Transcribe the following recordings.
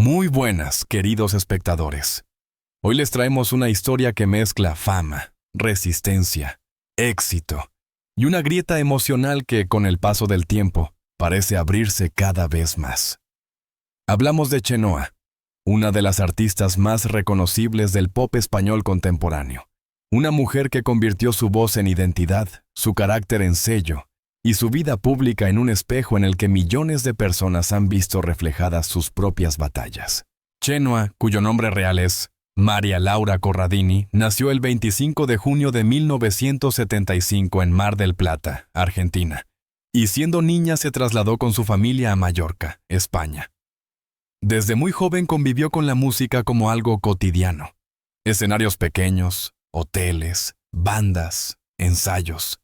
Muy buenas, queridos espectadores. Hoy les traemos una historia que mezcla fama, resistencia, éxito y una grieta emocional que, con el paso del tiempo, parece abrirse cada vez más. Hablamos de Chenoa, una de las artistas más reconocibles del pop español contemporáneo. Una mujer que convirtió su voz en identidad, su carácter en sello y su vida pública en un espejo en el que millones de personas han visto reflejadas sus propias batallas. Chenoa, cuyo nombre real es María Laura Corradini, nació el 25 de junio de 1975 en Mar del Plata, Argentina, y siendo niña se trasladó con su familia a Mallorca, España. Desde muy joven convivió con la música como algo cotidiano. Escenarios pequeños, hoteles, bandas, ensayos.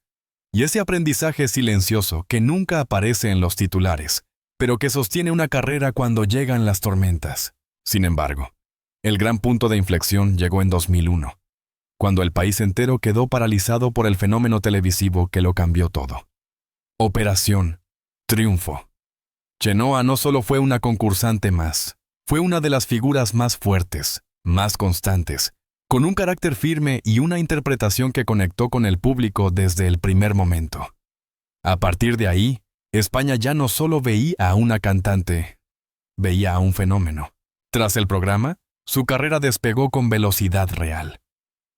Y ese aprendizaje silencioso que nunca aparece en los titulares, pero que sostiene una carrera cuando llegan las tormentas. Sin embargo, el gran punto de inflexión llegó en 2001, cuando el país entero quedó paralizado por el fenómeno televisivo que lo cambió todo. Operación Triunfo. Chenoa no solo fue una concursante más, fue una de las figuras más fuertes, más constantes, con un carácter firme y una interpretación que conectó con el público desde el primer momento. A partir de ahí, España ya no solo veía a una cantante, veía a un fenómeno. Tras el programa, su carrera despegó con velocidad real.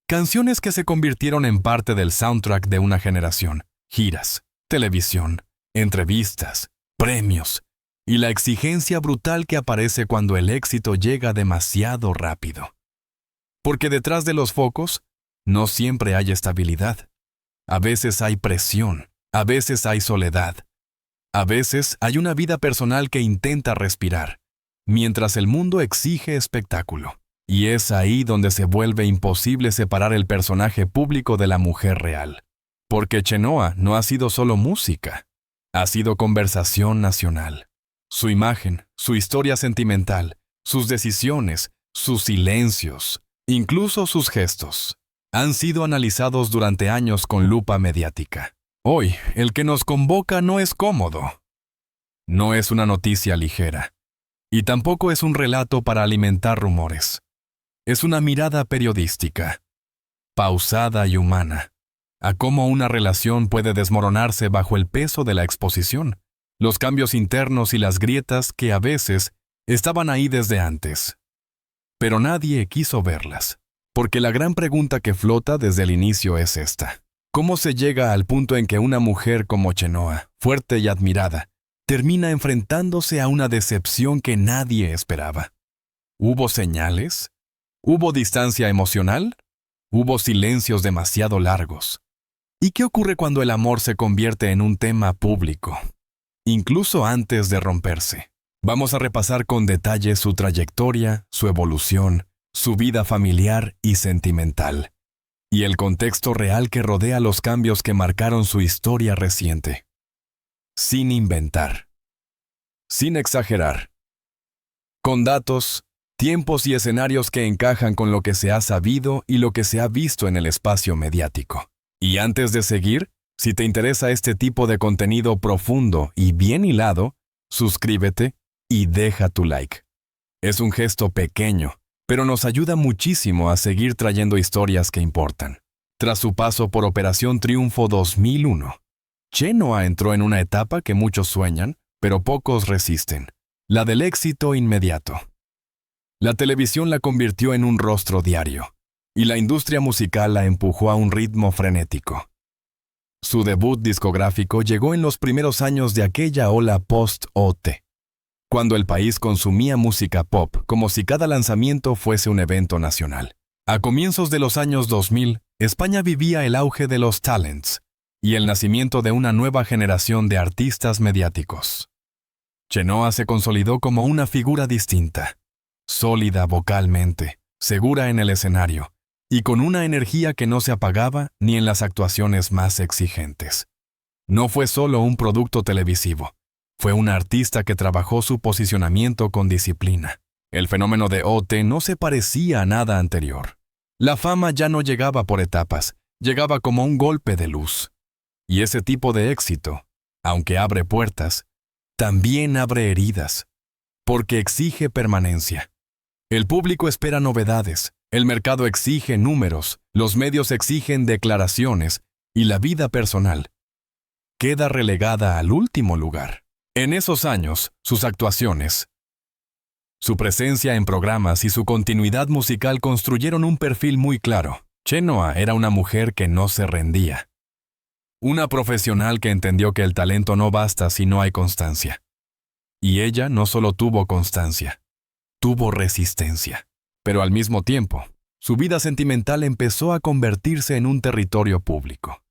Canciones que se convirtieron en parte del soundtrack de una generación, giras, televisión, entrevistas, premios, y la exigencia brutal que aparece cuando el éxito llega demasiado rápido. Porque detrás de los focos, no siempre hay estabilidad. A veces hay presión, a veces hay soledad. A veces hay una vida personal que intenta respirar, mientras el mundo exige espectáculo. Y es ahí donde se vuelve imposible separar el personaje público de la mujer real. Porque Chenoa no ha sido solo música, ha sido conversación nacional. Su imagen, su historia sentimental, sus decisiones, sus silencios, incluso sus gestos, han sido analizados durante años con lupa mediática. Hoy, el que nos convoca no es cómodo. No es una noticia ligera. Y tampoco es un relato para alimentar rumores. Es una mirada periodística, pausada y humana, a cómo una relación puede desmoronarse bajo el peso de la exposición, los cambios internos y las grietas que a veces estaban ahí desde antes. Pero nadie quiso verlas, porque la gran pregunta que flota desde el inicio es esta. ¿Cómo se llega al punto en que una mujer como Chenoa, fuerte y admirada, termina enfrentándose a una decepción que nadie esperaba? ¿Hubo señales? ¿Hubo distancia emocional? ¿Hubo silencios demasiado largos? ¿Y qué ocurre cuando el amor se convierte en un tema público, incluso antes de romperse? Vamos a repasar con detalle su trayectoria, su evolución, su vida familiar y sentimental, y el contexto real que rodea los cambios que marcaron su historia reciente. Sin inventar. Sin exagerar. Con datos, tiempos y escenarios que encajan con lo que se ha sabido y lo que se ha visto en el espacio mediático. Y antes de seguir, si te interesa este tipo de contenido profundo y bien hilado, suscríbete y deja tu like. Es un gesto pequeño, pero nos ayuda muchísimo a seguir trayendo historias que importan. Tras su paso por Operación Triunfo 2001, Chenoa entró en una etapa que muchos sueñan, pero pocos resisten, la del éxito inmediato. La televisión la convirtió en un rostro diario, y la industria musical la empujó a un ritmo frenético. Su debut discográfico llegó en los primeros años de aquella ola post-OT, cuando el país consumía música pop como si cada lanzamiento fuese un evento nacional. A comienzos de los años 2000, España vivía el auge de los talents y el nacimiento de una nueva generación de artistas mediáticos. Chenoa se consolidó como una figura distinta, sólida vocalmente, segura en el escenario, y con una energía que no se apagaba ni en las actuaciones más exigentes. No fue solo un producto televisivo. Fue una artista que trabajó su posicionamiento con disciplina. El fenómeno de OT no se parecía a nada anterior. La fama ya no llegaba por etapas, llegaba como un golpe de luz. Y ese tipo de éxito, aunque abre puertas, también abre heridas. porque exige permanencia. El público espera novedades, el mercado exige números, los medios exigen declaraciones y la vida personal queda relegada al último lugar. En esos años, sus actuaciones, su presencia en programas y su continuidad musical construyeron un perfil muy claro. Chenoa era una mujer que no se rendía. Una profesional que entendió que el talento no basta si no hay constancia. Y ella no solo tuvo constancia, tuvo resistencia. Pero al mismo tiempo, su vida sentimental empezó a convertirse en un territorio público.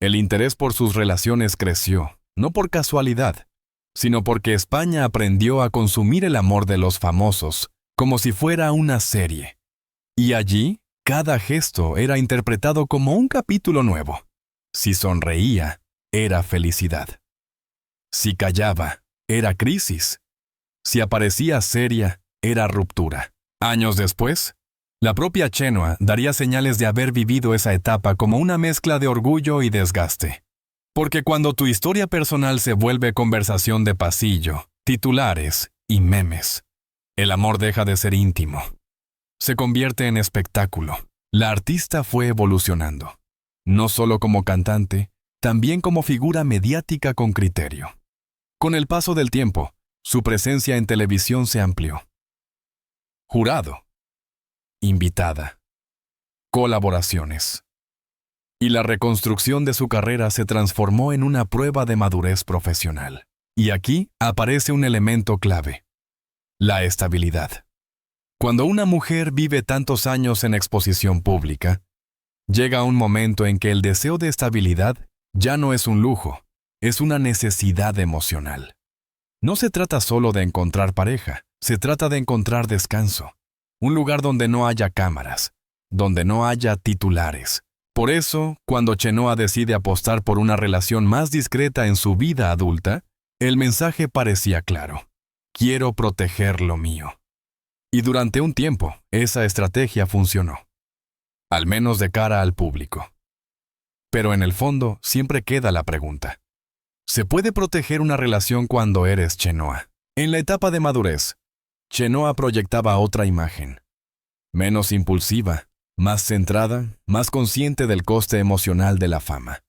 El interés por sus relaciones creció, no por casualidad, sino porque España aprendió a consumir el amor de los famosos como si fuera una serie. Y allí, cada gesto era interpretado como un capítulo nuevo. Si sonreía, era felicidad. Si callaba, era crisis. Si aparecía seria, era ruptura. Años después, la propia Chenoa daría señales de haber vivido esa etapa como una mezcla de orgullo y desgaste. Porque cuando tu historia personal se vuelve conversación de pasillo, titulares y memes, el amor deja de ser íntimo. Se convierte en espectáculo. La artista fue evolucionando, no solo como cantante, también como figura mediática con criterio. Con el paso del tiempo, su presencia en televisión se amplió. Jurado, invitada, colaboraciones. Y la reconstrucción de su carrera se transformó en una prueba de madurez profesional. Y aquí aparece un elemento clave: la estabilidad. Cuando una mujer vive tantos años en exposición pública, llega un momento en que el deseo de estabilidad ya no es un lujo, es una necesidad emocional. No se trata solo de encontrar pareja, se trata de encontrar descanso, un lugar donde no haya cámaras, donde no haya titulares. Por eso, cuando Chenoa decide apostar por una relación más discreta en su vida adulta, el mensaje parecía claro: quiero proteger lo mío. Y durante un tiempo, esa estrategia funcionó, al menos de cara al público. Pero en el fondo, siempre queda la pregunta: ¿se puede proteger una relación cuando eres Chenoa? En la etapa de madurez, Chenoa proyectaba otra imagen, menos impulsiva, más centrada, más consciente del coste emocional de la fama.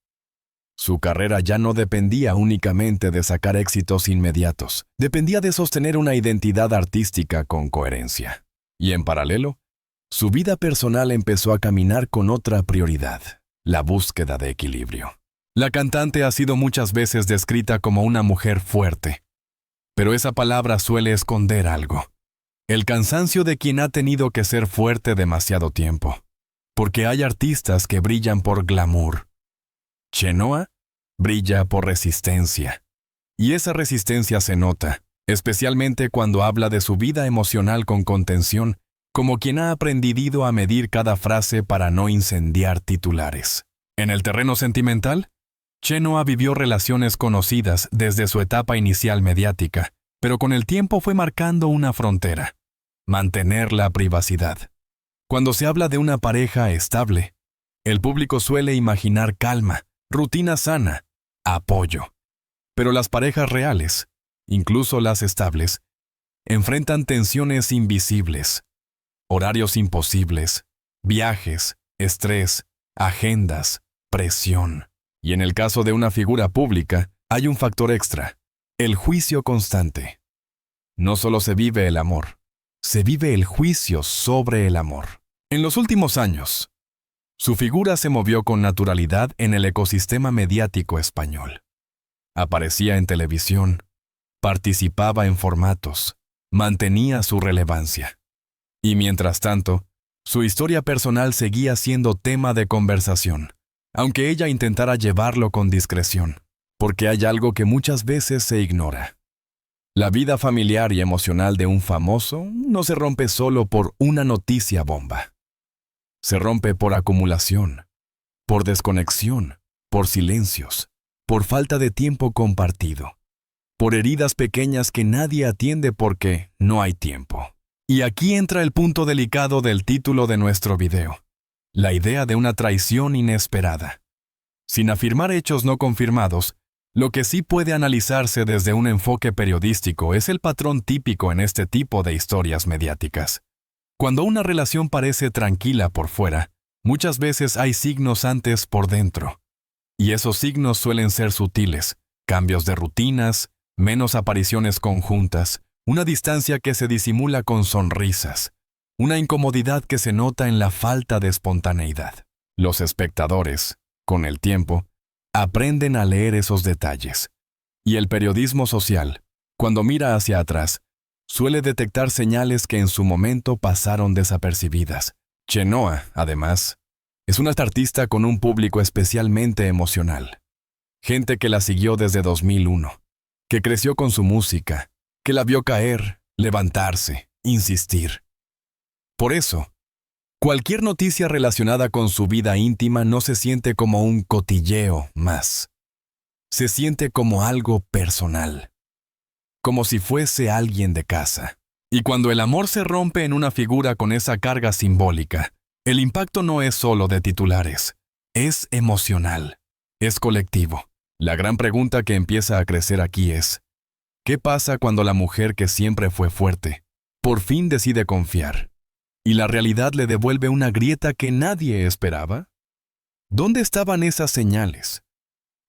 Su carrera ya no dependía únicamente de sacar éxitos inmediatos, dependía de sostener una identidad artística con coherencia. Y en paralelo, su vida personal empezó a caminar con otra prioridad: la búsqueda de equilibrio. La cantante ha sido muchas veces descrita como una mujer fuerte, pero esa palabra suele esconder algo: el cansancio de quien ha tenido que ser fuerte demasiado tiempo. Porque hay artistas que brillan por glamour. Chenoa brilla por resistencia. Y esa resistencia se nota, especialmente cuando habla de su vida emocional con contención, como quien ha aprendido a medir cada frase para no incendiar titulares. En el terreno sentimental, Chenoa vivió relaciones conocidas desde su etapa inicial mediática, pero con el tiempo fue marcando una frontera: mantener la privacidad. Cuando se habla de una pareja estable, el público suele imaginar calma, rutina sana, apoyo. Pero las parejas reales, incluso las estables, enfrentan tensiones invisibles, horarios imposibles, viajes, estrés, agendas, presión. Y en el caso de una figura pública, hay un factor extra: el juicio constante. No solo se vive el amor, se vive el juicio sobre el amor. En los últimos años, su figura se movió con naturalidad en el ecosistema mediático español. Aparecía en televisión, participaba en formatos, mantenía su relevancia. Y mientras tanto, su historia personal seguía siendo tema de conversación, aunque ella intentara llevarlo con discreción, porque hay algo que muchas veces se ignora. La vida familiar y emocional de un famoso no se rompe solo por una noticia bomba. Se rompe por acumulación, por desconexión, por silencios, por falta de tiempo compartido, por heridas pequeñas que nadie atiende porque no hay tiempo. Y aquí entra el punto delicado del título de nuestro video: la idea de una traición inesperada. Sin afirmar hechos no confirmados, Lo que sí puede analizarse desde un enfoque periodístico es el patrón típico en este tipo de historias mediáticas. Cuando una relación parece tranquila por fuera, muchas veces hay signos antes por dentro. Y esos signos suelen ser sutiles: cambios de rutinas, menos apariciones conjuntas, una distancia que se disimula con sonrisas, una incomodidad que se nota en la falta de espontaneidad. Los espectadores, con el tiempo, aprenden a leer esos detalles. Y el periodismo social, cuando mira hacia atrás, suele detectar señales que en su momento pasaron desapercibidas. Chenoa, además, es una artista con un público especialmente emocional. Gente que la siguió desde 2001, que creció con su música, que la vio caer, levantarse, insistir. Por eso, cualquier noticia relacionada con su vida íntima no se siente como un cotilleo más. Se siente como algo personal, como si fuese alguien de casa. Y cuando el amor se rompe en una figura con esa carga simbólica, el impacto no es solo de titulares, es emocional, es colectivo. La gran pregunta que empieza a crecer aquí es: ¿qué pasa cuando la mujer que siempre fue fuerte, por fin decide confiar, y la realidad le devuelve una grieta que nadie esperaba? ¿Dónde estaban esas señales?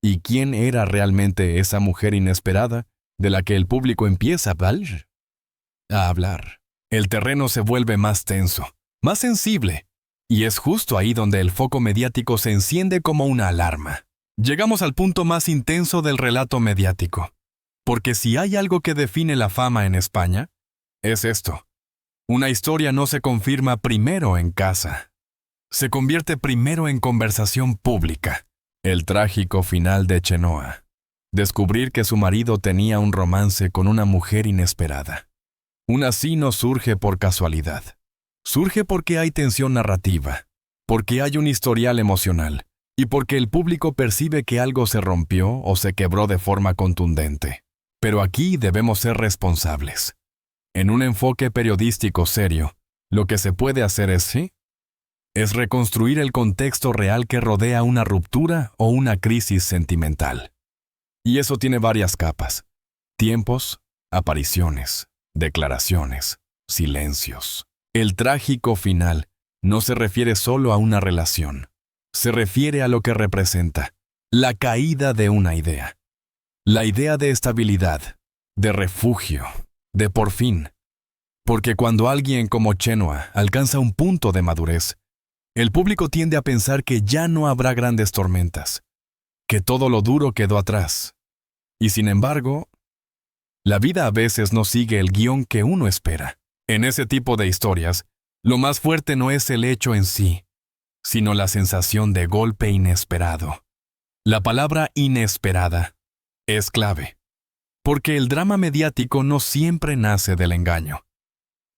¿Y quién era realmente esa mujer inesperada de la que el público empieza a hablar? El terreno se vuelve más tenso, más sensible, y es justo ahí donde el foco mediático se enciende como una alarma. Llegamos al punto más intenso del relato mediático, porque si hay algo que define la fama en España, es esto: una historia no se confirma primero en casa, se convierte primero en conversación pública. El trágico final de Chenoa: descubrir que su marido tenía un romance con una mujer inesperada. Un así no surge por casualidad. Surge porque hay tensión narrativa, porque hay un historial emocional, y porque el público percibe que algo se rompió o se quebró de forma contundente. Pero aquí debemos ser responsables. En un enfoque periodístico serio, lo que se puede hacer es reconstruir el contexto real que rodea una ruptura o una crisis sentimental. Y eso tiene varias capas: tiempos, apariciones, declaraciones, silencios. El trágico final no se refiere solo a una relación. Se refiere a lo que representa: la caída de una idea. La idea de estabilidad, de refugio, de por fin. Porque cuando alguien como Chenoa alcanza un punto de madurez, el público tiende a pensar que ya no habrá grandes tormentas, que todo lo duro quedó atrás. Y sin embargo, la vida a veces no sigue el guión que uno espera. En ese tipo de historias, lo más fuerte no es el hecho en sí, sino la sensación de golpe inesperado. La palabra inesperada es clave, porque el drama mediático no siempre nace del engaño.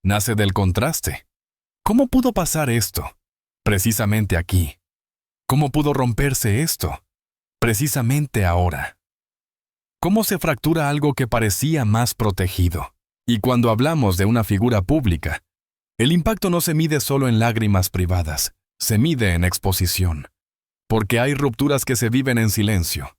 Nace del contraste. ¿Cómo pudo pasar esto? Precisamente aquí. ¿Cómo pudo romperse esto? Precisamente ahora. ¿Cómo se fractura algo que parecía más protegido? Y cuando hablamos de una figura pública, el impacto no se mide solo en lágrimas privadas, se mide en exposición. Porque hay rupturas que se viven en silencio,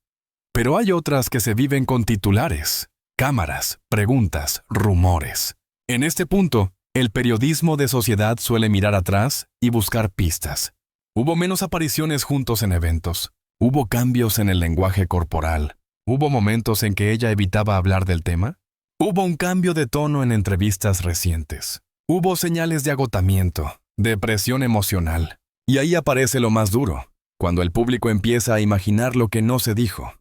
pero hay otras que se viven con titulares, cámaras, preguntas, rumores. En este punto, el periodismo de sociedad suele mirar atrás y buscar pistas. Hubo menos apariciones juntos en eventos. Hubo cambios en el lenguaje corporal. ¿Hubo momentos en que ella evitaba hablar del tema? Hubo un cambio de tono en entrevistas recientes. Hubo señales de agotamiento, de presión emocional. Y ahí aparece lo más duro, cuando el público empieza a imaginar lo que no se dijo.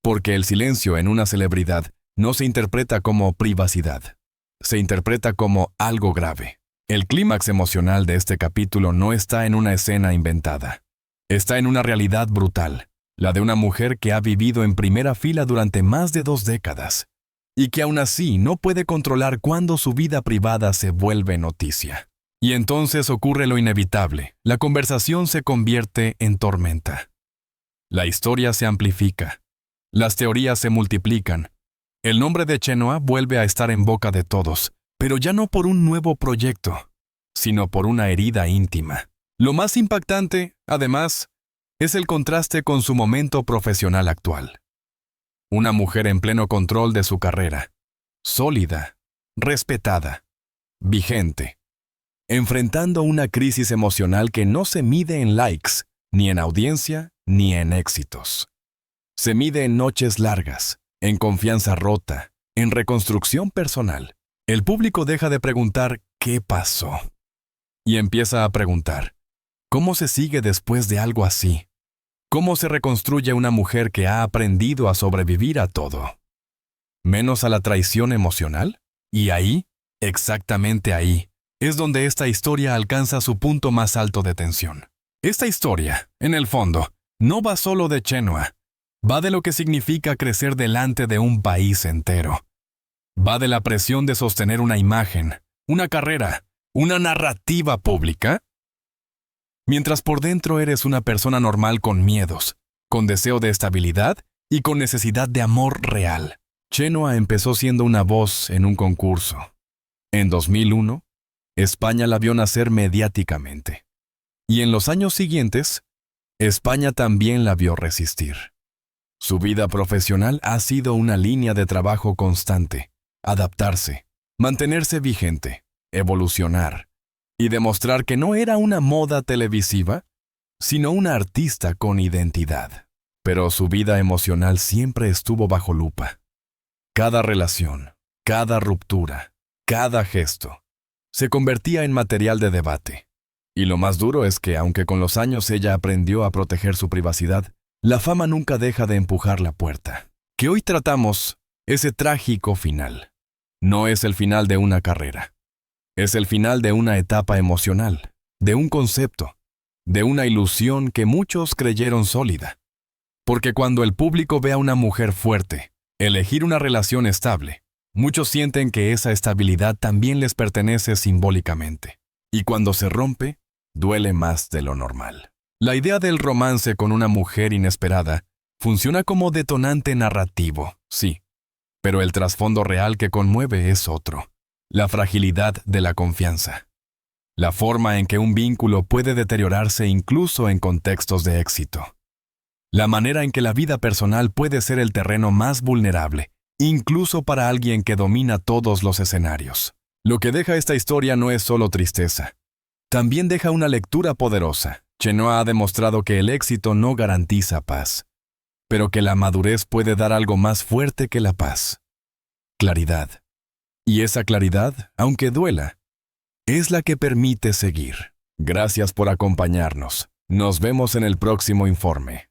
Porque el silencio en una celebridad no se interpreta como privacidad. Se interpreta como algo grave. El clímax emocional de este capítulo no está en una escena inventada. Está en una realidad brutal, la de una mujer que ha vivido en primera fila durante más de 2 décadas, y que aún así no puede controlar cuándo su vida privada se vuelve noticia. Y entonces ocurre lo inevitable: la conversación se convierte en tormenta. La historia se amplifica. Las teorías se multiplican. El nombre de Chenoa vuelve a estar en boca de todos, pero ya no por un nuevo proyecto, sino por una herida íntima. Lo más impactante, además, es el contraste con su momento profesional actual. Una mujer en pleno control de su carrera, sólida, respetada, vigente, enfrentando una crisis emocional que no se mide en likes, ni en audiencia, ni en éxitos. Se mide en noches largas, en confianza rota, en reconstrucción personal. El público deja de preguntar ¿qué pasó? Y empieza a preguntar ¿cómo se sigue después de algo así? ¿Cómo se reconstruye una mujer que ha aprendido a sobrevivir a todo? ¿Menos a la traición emocional? Y ahí, exactamente ahí, es donde esta historia alcanza su punto más alto de tensión. Esta historia, en el fondo, no va solo de Chenoa. Va de lo que significa crecer delante de un país entero. Va de la presión de sostener una imagen, una carrera, una narrativa pública. Mientras por dentro eres una persona normal con miedos, con deseo de estabilidad y con necesidad de amor real. Chenoa empezó siendo una voz en un concurso. En 2001, España la vio nacer mediáticamente. Y en los años siguientes, España también la vio resistir. Su vida profesional ha sido una línea de trabajo constante, adaptarse, mantenerse vigente, evolucionar y demostrar que no era una moda televisiva, sino una artista con identidad. Pero su vida emocional siempre estuvo bajo lupa. Cada relación, cada ruptura, cada gesto, se convertía en material de debate. Y lo más duro es que, aunque con los años ella aprendió a proteger su privacidad, la fama nunca deja de empujar la puerta. Que hoy tratamos ese trágico final. No es el final de una carrera. Es el final de una etapa emocional, de un concepto, de una ilusión que muchos creyeron sólida. Porque cuando el público ve a una mujer fuerte, elegir una relación estable, muchos sienten que esa estabilidad también les pertenece simbólicamente. Y cuando se rompe, duele más de lo normal. La idea del romance con una mujer inesperada funciona como detonante narrativo, sí, pero el trasfondo real que conmueve es otro: la fragilidad de la confianza. La forma en que un vínculo puede deteriorarse incluso en contextos de éxito. La manera en que la vida personal puede ser el terreno más vulnerable, incluso para alguien que domina todos los escenarios. Lo que deja esta historia no es solo tristeza. También deja una lectura poderosa. Chenoa ha demostrado que el éxito no garantiza paz, pero que la madurez puede dar algo más fuerte que la paz: claridad. Y esa claridad, aunque duela, es la que permite seguir. Gracias por acompañarnos. Nos vemos en el próximo informe.